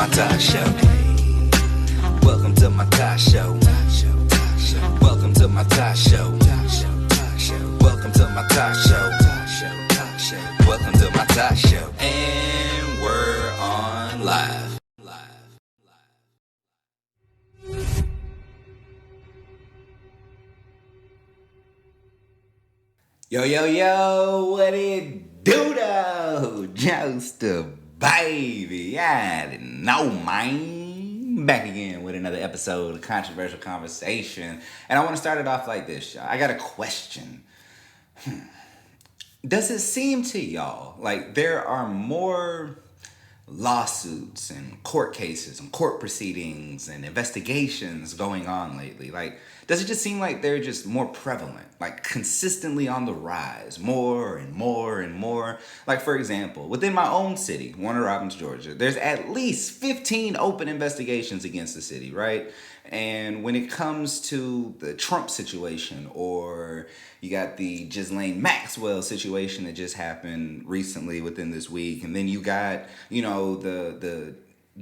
my talk show. Welcome to my talk show. Welcome to my talk show. Welcome to my talk show. Welcome to my talk show. And we're on live. Yo, what it do though? Just a baby. I didn't know, man. Back again with another episode of Controversial Conversation. And I want to start it off like this, y'all. I got a question. Does it seem to y'all like there are more lawsuits and court cases and court proceedings and investigations going on lately? Like, does it just seem like they're just more prevalent, like consistently on the rise, more and more and more? Like, for example, within my own city, Warner Robins, Georgia, there's at least 15 open investigations against the city, right? And when it comes to the Trump situation, or you got the Ghislaine Maxwell situation that just happened recently within this week, and then you got, the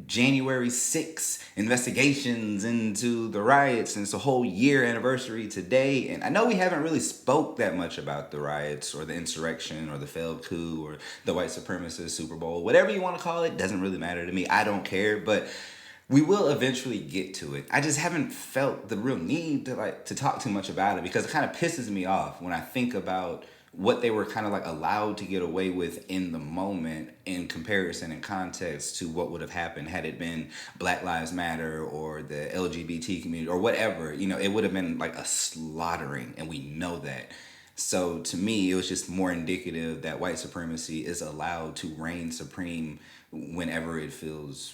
January 6th investigations into the riots, and it's a whole year anniversary today. And I know we haven't really spoke that much about the riots or the insurrection or the failed coup or the white supremacist Super Bowl, whatever you want to call it, doesn't really matter to me. I don't care, but we will eventually get to it. I just haven't felt the real need to talk too much about it, because it kind of pisses me off when I think about what they were kind of like allowed to get away with in the moment in comparison and context to what would have happened had it been Black Lives Matter or the LGBT community or whatever. It would have been like a slaughtering, and we know that. So to me, it was just more indicative that white supremacy is allowed to reign supreme whenever it feels,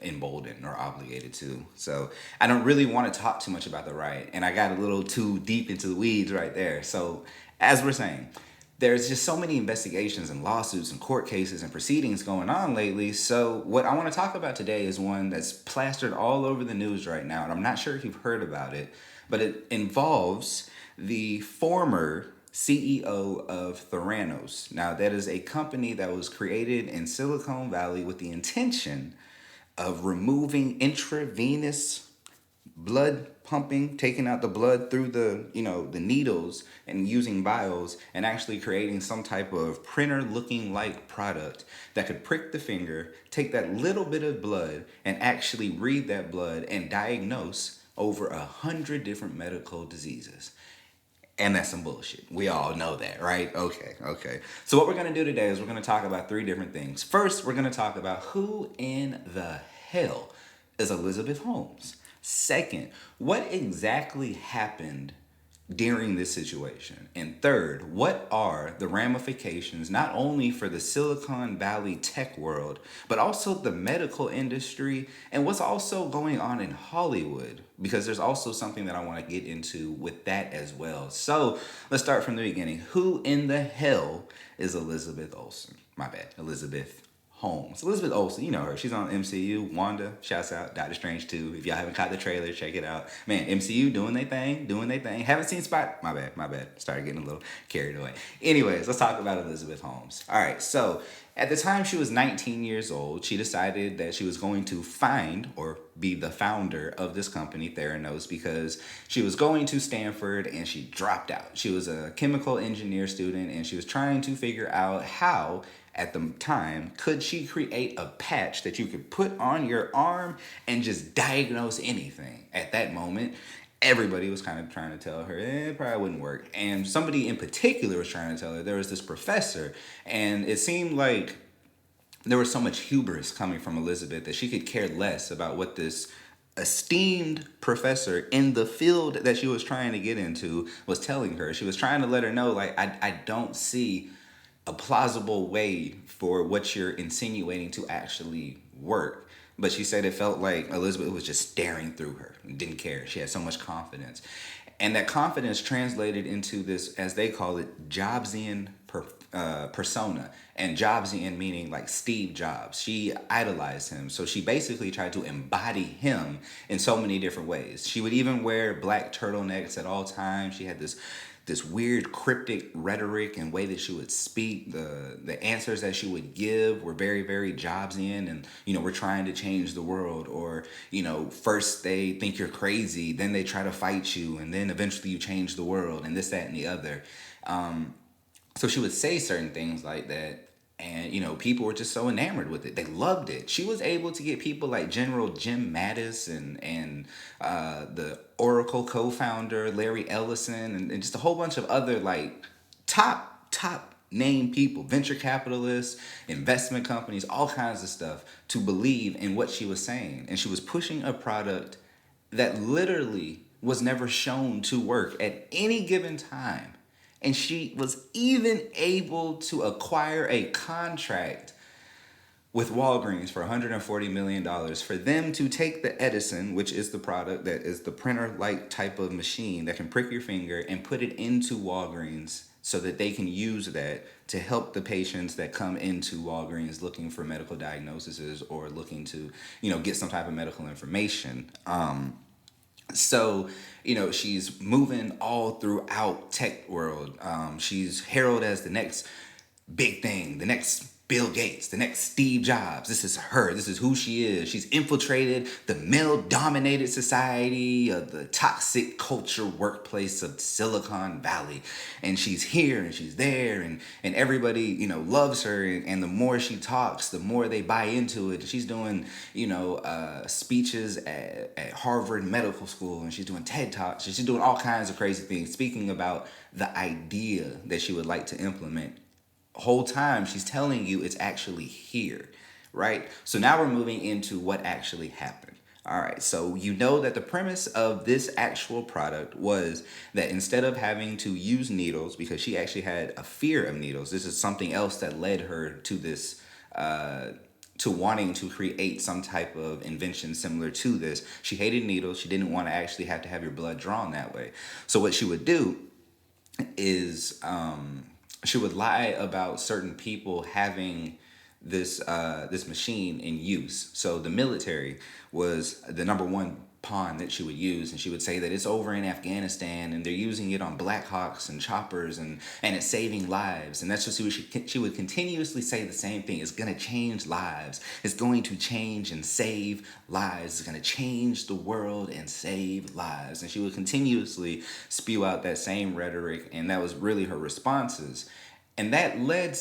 emboldened or obligated to. So I don't really want to talk too much about the riot, and I got a little too deep into the weeds right there. So as we're saying, there's just so many investigations and lawsuits and court cases and proceedings going on lately. So what I want to talk about today is one that's plastered all over the news right now, and I'm not sure if you've heard about it, but it involves the former CEO of Theranos. Now, that is a company that was created in Silicon Valley with the intention of removing intravenous blood pumping, taking out the blood through the needles and using vials, and actually creating some type of printer looking like product that could prick the finger, take that little bit of blood and actually read that blood and diagnose over 100 different medical diseases. And that's some bullshit. We all know that, right? Okay. So what we're going to do today is we're going to talk about three different things. First, we're going to talk about who in the hell is Elizabeth Holmes. Second, what exactly happened during this situation? And third, what are the ramifications not only for the Silicon Valley tech world, but also the medical industry, and what's also going on in Hollywood? Because there's also something that I want to get into with that as well. So let's start from the beginning. Who in the hell is Elizabeth Olsen? My bad, Elizabeth Holmes. Elizabeth Olsen, you know her. She's on MCU. Wanda, shouts out. Doctor Strange 2. If y'all haven't caught the trailer, check it out. Man, MCU doing their thing. Haven't seen Spot. My bad. Started getting a little carried away. Anyways, let's talk about Elizabeth Holmes. All right, so at the time she was 19 years old, she decided that she was going to find or be the founder of this company, Theranos, because she was going to Stanford and she dropped out. She was a chemical engineer student, and she was trying to figure out how, at the time, could she create a patch that you could put on your arm and just diagnose anything. At that moment, everybody was kind of trying to tell her it probably wouldn't work. And somebody in particular was trying to tell her. There was this professor, and it seemed like there was so much hubris coming from Elizabeth that she could care less about what this esteemed professor in the field that she was trying to get into was telling her. She was trying to let her know, like, I don't see a plausible way for what you're insinuating to actually work. But she said it felt like Elizabeth was just staring through her and didn't care. She had so much confidence. And that confidence translated into this, as they call it, Jobsian persona. And Jobsian meaning like Steve Jobs. She idolized him. So she basically tried to embody him in so many different ways. She would even wear black turtlenecks at all times. She had this this weird cryptic rhetoric and way that she would speak. The answers that she would give were very, very Jobsian, and we're trying to change the world. Or first they think you're crazy, then they try to fight you, and then eventually you change the world, and this, that, and the other. So she would say certain things like that, and people were just so enamored with it. They loved it. She was able to get people like General Jim Mattis and the Oracle co-founder Larry Ellison, and just a whole bunch of other like top name people, venture capitalists, investment companies, all kinds of stuff, to believe in what she was saying. And she was pushing a product that literally was never shown to work at any given time. And she was even able to acquire a contract with Walgreens for $140 million for them to take the Edison, which is the product that is the printer-like type of machine that can prick your finger, and put it into Walgreens so that they can use that to help the patients that come into Walgreens looking for medical diagnoses or looking to, get some type of medical information. So, she's moving all throughout tech world. She's heralded as the next big thing, the next Bill Gates, the next Steve Jobs. This is her. This is who she is. She's infiltrated the male-dominated society of the toxic culture workplace of Silicon Valley. And she's here and she's there, and everybody, loves her. And the more she talks, the more they buy into it. She's doing, speeches at Harvard Medical School, and she's doing TED Talks. She's doing all kinds of crazy things, speaking about the idea that she would like to implement. Whole time she's telling you it's actually here, right? So now we're moving into what actually happened. All right, so that the premise of this actual product was that instead of having to use needles, because she actually had a fear of needles, this is something else that led her to this, to wanting to create some type of invention similar to this. She hated needles. She didn't want to actually have to have your blood drawn that way. So what she would do is, she would lie about certain people having this machine in use. So the military was the number one pawn that she would use, and she would say that it's over in Afghanistan and they're using it on Black Hawks and choppers, and it's saving lives. And that's just what she would continuously say the same thing. It's going to change lives. It's going to change and save lives. It's going to change the world and save lives. And she would continuously spew out that same rhetoric, and that was really her responses. And that led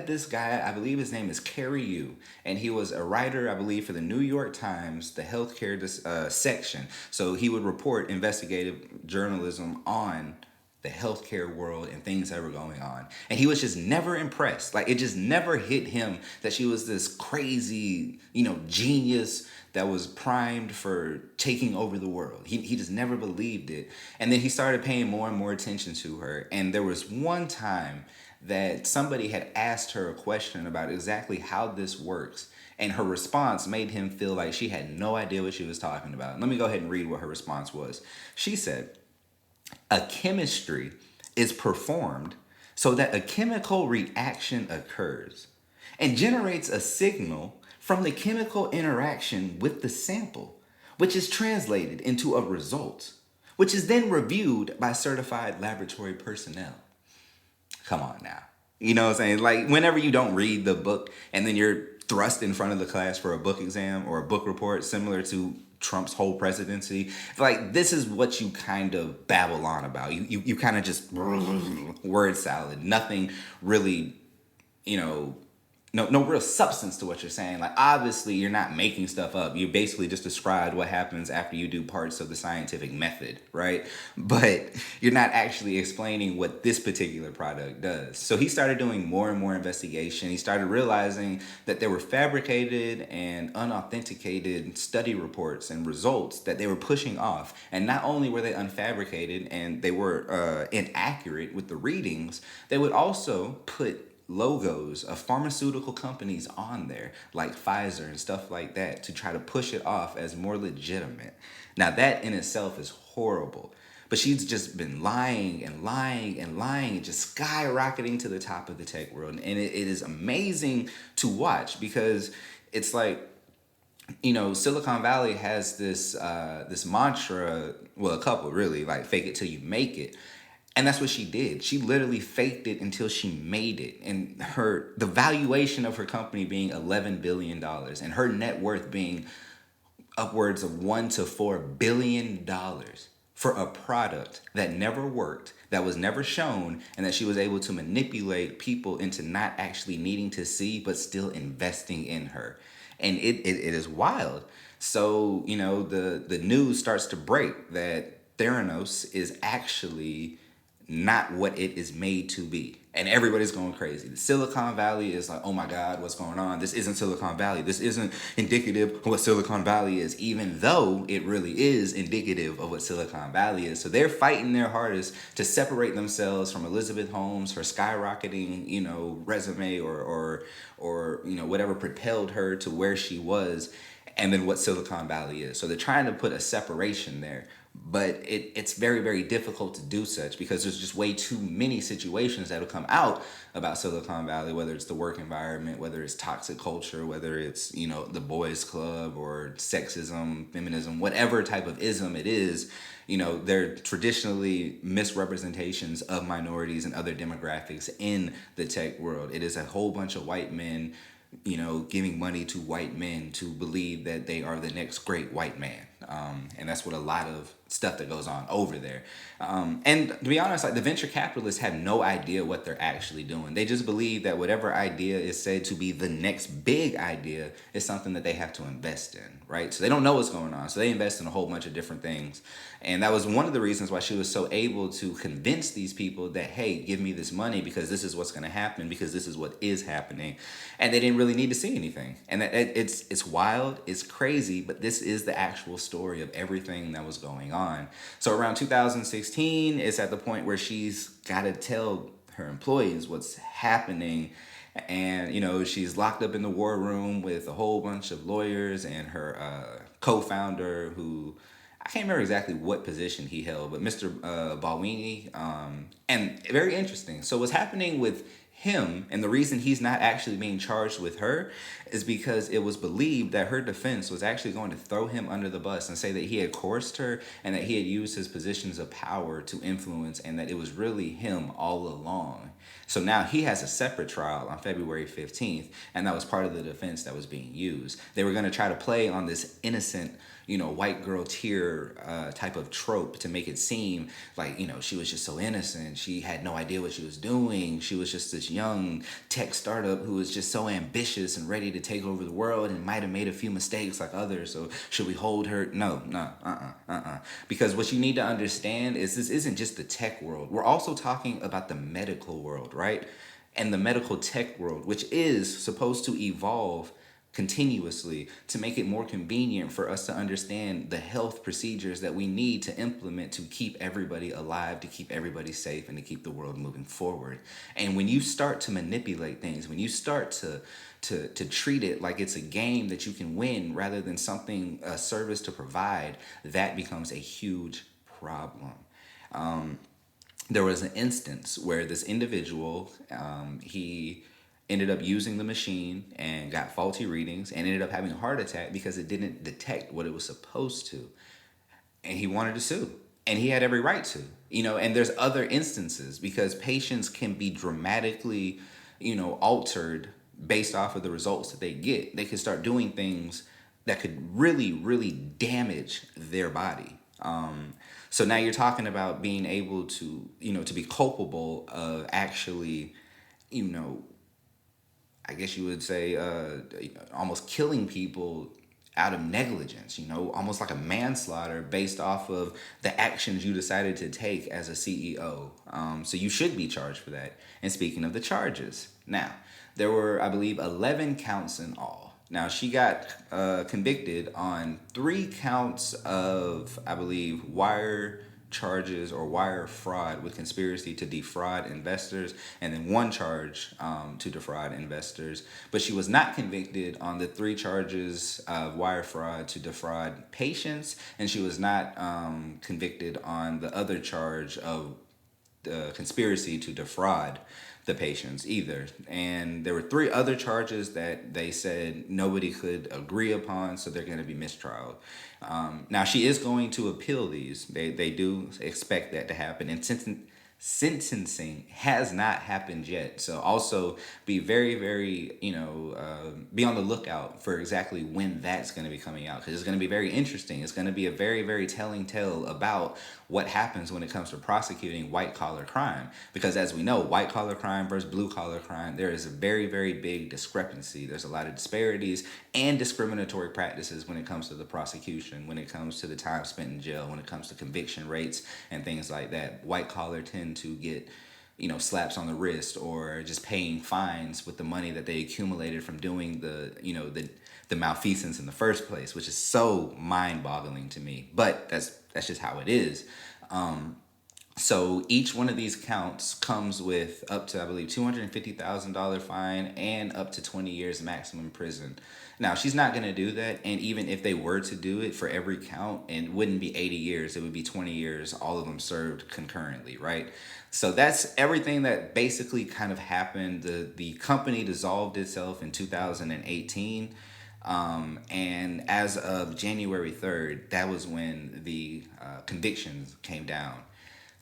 this guy, I believe his name is Kerry Yu, and he was a writer, I believe, for the New York Times, the healthcare section. So he would report investigative journalism on the healthcare world and things that were going on. And he was just never impressed. Like, it just never hit him that she was this crazy, genius that was primed for taking over the world. He just never believed it. And then he started paying more and more attention to her. And there was one time that somebody had asked her a question about exactly how this works, and her response made him feel like she had no idea what she was talking about. Let me go ahead and read what her response was. She said, "A chemistry is performed so that a chemical reaction occurs and generates a signal from the chemical interaction with the sample, which is translated into a result, which is then reviewed by certified laboratory personnel." Come on now. You know what I'm saying? Like, whenever you don't read the book and then you're thrust in front of the class for a book exam or a book report similar to Trump's whole presidency, like, this is what you kind of babble on about. You kind of just word salad. Nothing really, no real substance to what you're saying. Like, obviously, you're not making stuff up. You basically just described what happens after you do parts of the scientific method, right? But you're not actually explaining what this particular product does. So he started doing more and more investigation. He started realizing that there were fabricated and unauthenticated study reports and results that they were pushing off. And not only were they unfabricated and they were inaccurate with the readings, they would also put logos of pharmaceutical companies on there, like Pfizer and stuff like that, to try to push it off as more legitimate. Now, that in itself is horrible. But she's just been lying and lying and lying and just skyrocketing to the top of the tech world. And it is amazing to watch, because it's like Silicon Valley has this mantra, well, a couple really, like fake it till you make it. And that's what she did. She literally faked it until she made it. And the valuation of her company being $11 billion and her net worth being upwards of $1 to $4 billion for a product that never worked, that was never shown, and that she was able to manipulate people into not actually needing to see, but still investing in her. And it is wild. So, the news starts to break that Theranos is actually not what it is made to be. And everybody's going crazy. The Silicon Valley is like, oh my God, what's going on? This isn't Silicon Valley. This isn't indicative of what Silicon Valley is, even though it really is indicative of what Silicon Valley is. So they're fighting their hardest to separate themselves from Elizabeth Holmes, her skyrocketing, resume or whatever propelled her to where she was, and then what Silicon Valley is. So they're trying to put a separation there. But it's very, very difficult to do such because there's just way too many situations that'll come out about Silicon Valley, whether it's the work environment, whether it's toxic culture, whether it's, the boys club or sexism, feminism, whatever type of ism it is. They're traditionally misrepresentations of minorities and other demographics in the tech world. It is a whole bunch of white men giving money to white men to believe that they are the next great white man. And that's what a lot of stuff that goes on over there. And to be honest, like the venture capitalists have no idea what they're actually doing. They just believe that whatever idea is said to be the next big idea is something that they have to invest in, right? So they don't know what's going on. So they invest in a whole bunch of different things. And that was one of the reasons why she was so able to convince these people that, hey, give me this money because this is what's going to happen, because this is what is happening. And they didn't really need to see anything. And it's wild, it's crazy, but this is the actual story of everything that was going on. So around 2016, it's at the point where she's got to tell her employees what's happening. And, she's locked up in the war room with a whole bunch of lawyers and her co-founder who I can't remember exactly what position he held, but Mr. Balwini. And very interesting. So what's happening with him, and the reason he's not actually being charged with her, is because it was believed that her defense was actually going to throw him under the bus and say that he had coerced her and that he had used his positions of power to influence, and that it was really him all along. So now he has a separate trial on February 15th, and that was part of the defense that was being used. They were going to try to play on this innocent, white girl tear type of trope to make it seem like, she was just so innocent. She had no idea what she was doing. She was just this young tech startup who was just so ambitious and ready to take over the world and might have made a few mistakes like others. So should we hold her? No. Because what you need to understand is this isn't just the tech world. We're also talking about the medical world, right? And the medical tech world, which is supposed to evolve continuously to make it more convenient for us to understand the health procedures that we need to implement to keep everybody alive, to keep everybody safe, and to keep the world moving forward. And when you start to manipulate things, when you start to treat it like it's a game that you can win rather than a service to provide, that becomes a huge problem. There was an instance where this individual, he ended up using the machine and got faulty readings and ended up having a heart attack because it didn't detect what it was supposed to. And he wanted to sue. And he had every right to. And there's other instances because patients can be dramatically, altered based off of the results that they get. They could start doing things that could really, really damage their body. So now you're talking about being able to, to be culpable of actually, I guess you would say, almost killing people out of negligence, almost like a manslaughter based off of the actions you decided to take as a CEO. So you should be charged for that. And speaking of the charges, now, there were, I believe, 11 counts in all. Now, she got convicted on 3 counts of, I believe, wire charges or wire fraud with conspiracy to defraud investors, and then 1 charge to defraud investors. But she was not convicted on the 3 charges of wire fraud to defraud patients, and she was not convicted on the other charge of conspiracy to defraud the patients either. And there were three other charges that they said nobody could agree upon, so they're going to be mistrialed. Now, she is going to appeal these. They do expect that to happen. And sentencing has not happened yet. So also be very, very, be on the lookout for exactly when that's going to be coming out, because it's going to be very interesting. It's going to be a very, very telling tale about what happens when it comes to prosecuting white collar crime. Because as we know, white collar crime versus blue collar crime, there is a very, very big discrepancy. There's a lot of disparities and discriminatory practices when it comes to the prosecution, when it comes to the time spent in jail, when it comes to conviction rates and things like that. White collar tend to get slaps on the wrist or just paying fines with the money that they accumulated from doing the malfeasance in the first place, which is so mind-boggling to me. But that's just how it is. So each one of these counts comes with up to, I believe, $250,000 fine and up to 20 years maximum prison. Now, she's not going to do that. And even if they were to do it for every count, it wouldn't be 80 years. It would be 20 years, all of them served concurrently, right? So that's everything that basically kind of happened. The company dissolved itself in 2018. And as of January 3rd, that was when the convictions came down.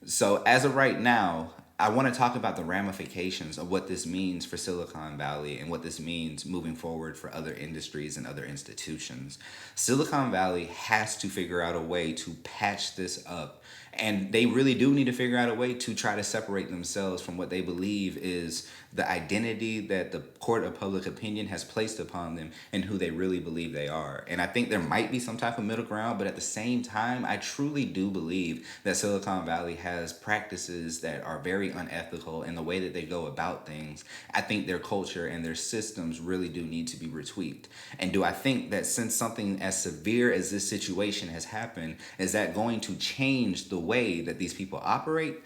So as of right now, I want to talk about the ramifications of what this means for Silicon Valley and what this means moving forward for other industries and other institutions. Silicon Valley has to figure out a way to patch this up. And they really do need to figure out a way to try to separate themselves from what they believe is the identity that the court of public opinion has placed upon them and who they really believe they are. And I think there might be some type of middle ground, but at the same time, I truly do believe that Silicon Valley has practices that are very unethical in the way that they go about things. I think their culture and their systems really do need to be retweaked. And do I think that since something as severe as this situation has happened, is that going to change the way that these people operate?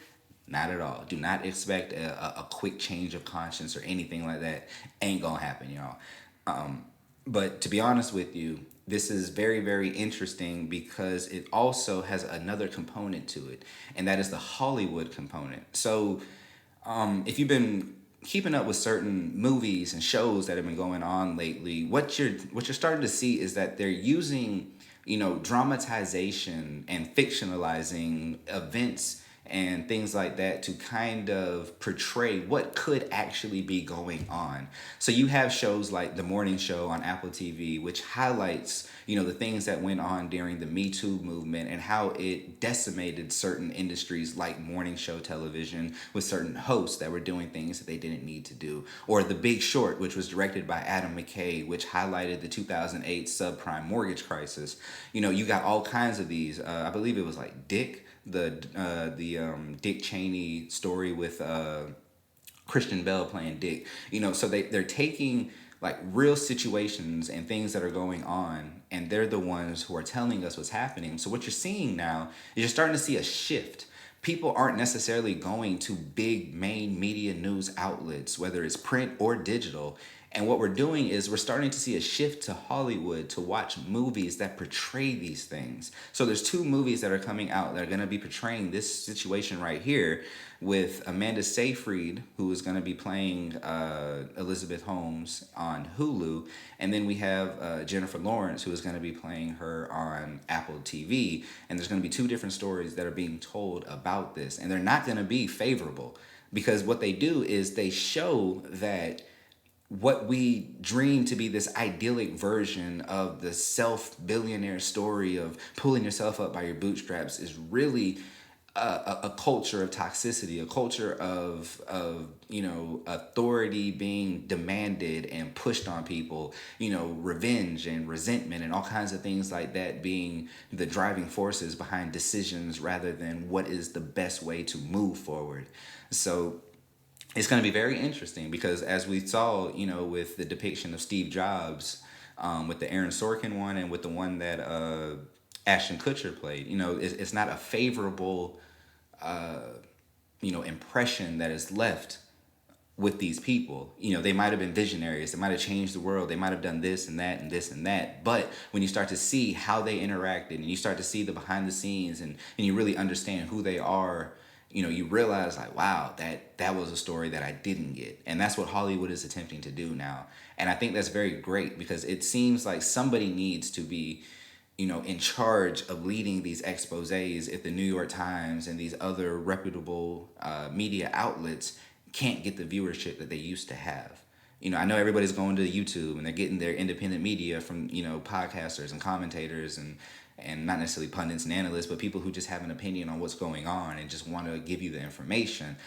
Not at all. Do not expect a quick change of conscience or anything like that. Ain't gonna happen, y'all. But to be honest with you, this is very, very interesting because it also has another component to it, and that is the Hollywood component. So if you've been keeping up with certain movies and shows that have been going on lately, what you're starting to see is that they're using, dramatization and fictionalizing events and things like that to kind of portray what could actually be going on. So you have shows like The Morning Show on Apple TV, which highlights, the things that went on during the Me Too movement and how it decimated certain industries like morning show television with certain hosts that were doing things that they didn't need to do. Or The Big Short, which was directed by Adam McKay, which highlighted the 2008 subprime mortgage crisis. You got all kinds of these. I believe it was like Dick, the Dick Cheney story with Christian Bale playing Dick. So they're taking like real situations and things that are going on, and they're the ones who are telling us what's happening. So what you're seeing now is you're starting to see a shift. People aren't necessarily going to big main media news outlets, whether it's print or digital. And what we're doing is we're starting to see a shift to Hollywood to watch movies that portray these things. So there's two movies that are coming out that are going to be portraying this situation right here, with Amanda Seyfried, who is going to be playing Elizabeth Holmes on Hulu. And then we have Jennifer Lawrence, who is going to be playing her on Apple TV. And there's going to be two different stories that are being told about this. And they're not going to be favorable, because what they do is they show that what we dream to be this idyllic version of the self-billionaire story of pulling yourself up by your bootstraps is really a culture of toxicity, a culture of authority being demanded and pushed on people, revenge and resentment and all kinds of things like that being the driving forces behind decisions rather than what is the best way to move forward. So it's going to be very interesting because, as we saw, with the depiction of Steve Jobs, with the Aaron Sorkin one and with the one that Ashton Kutcher played, it's not a favorable, impression that is left with these people. They might have been visionaries. They might have changed the world. They might have done this and that and this and that. But when you start to see how they interacted and you start to see the behind the scenes and you really understand who they are, you realize like, wow, that was a story that I didn't get. And that's what Hollywood is attempting to do now. And I think that's very great because it seems like somebody needs to be, in charge of leading these exposés if the New York Times and these other reputable media outlets can't get the viewership that they used to have. I know everybody's going to YouTube and they're getting their independent media from, podcasters and commentators and not necessarily pundits and analysts, but people who just have an opinion on what's going on and just want to give you the information.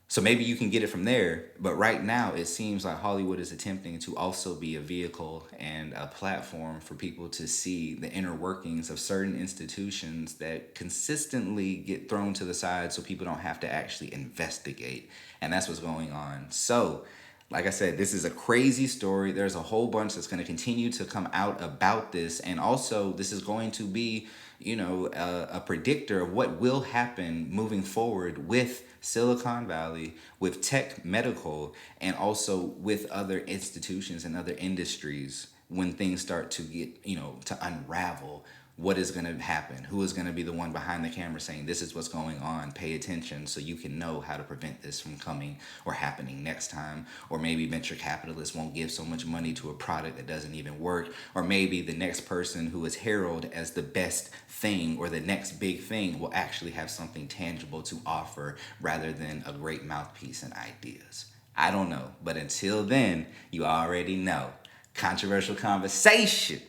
So maybe you can get it from there. But right now, it seems like Hollywood is attempting to also be a vehicle and a platform for people to see the inner workings of certain institutions that consistently get thrown to the side so people don't have to actually investigate. And that's what's going on. So, like I said, this is a crazy story. There's a whole bunch that's going to continue to come out about this. And also, this is going to be, a predictor of what will happen moving forward with Silicon Valley, with tech, medical, and also with other institutions and other industries when things start to get, to unravel. What is going to happen? Who is going to be the one behind the camera saying, this is what's going on, pay attention so you can know how to prevent this from coming or happening next time. Or maybe venture capitalists won't give so much money to a product that doesn't even work. Or maybe the next person who is heralded as the best thing or the next big thing will actually have something tangible to offer rather than a great mouthpiece and ideas. I don't know. But until then, you already know. Controversial conversation.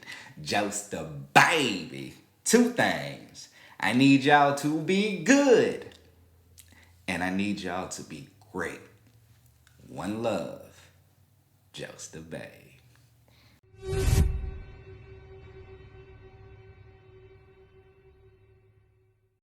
Just the baby. Two things. I need y'all to be good. And I need y'all to be great. One love. Just the babe.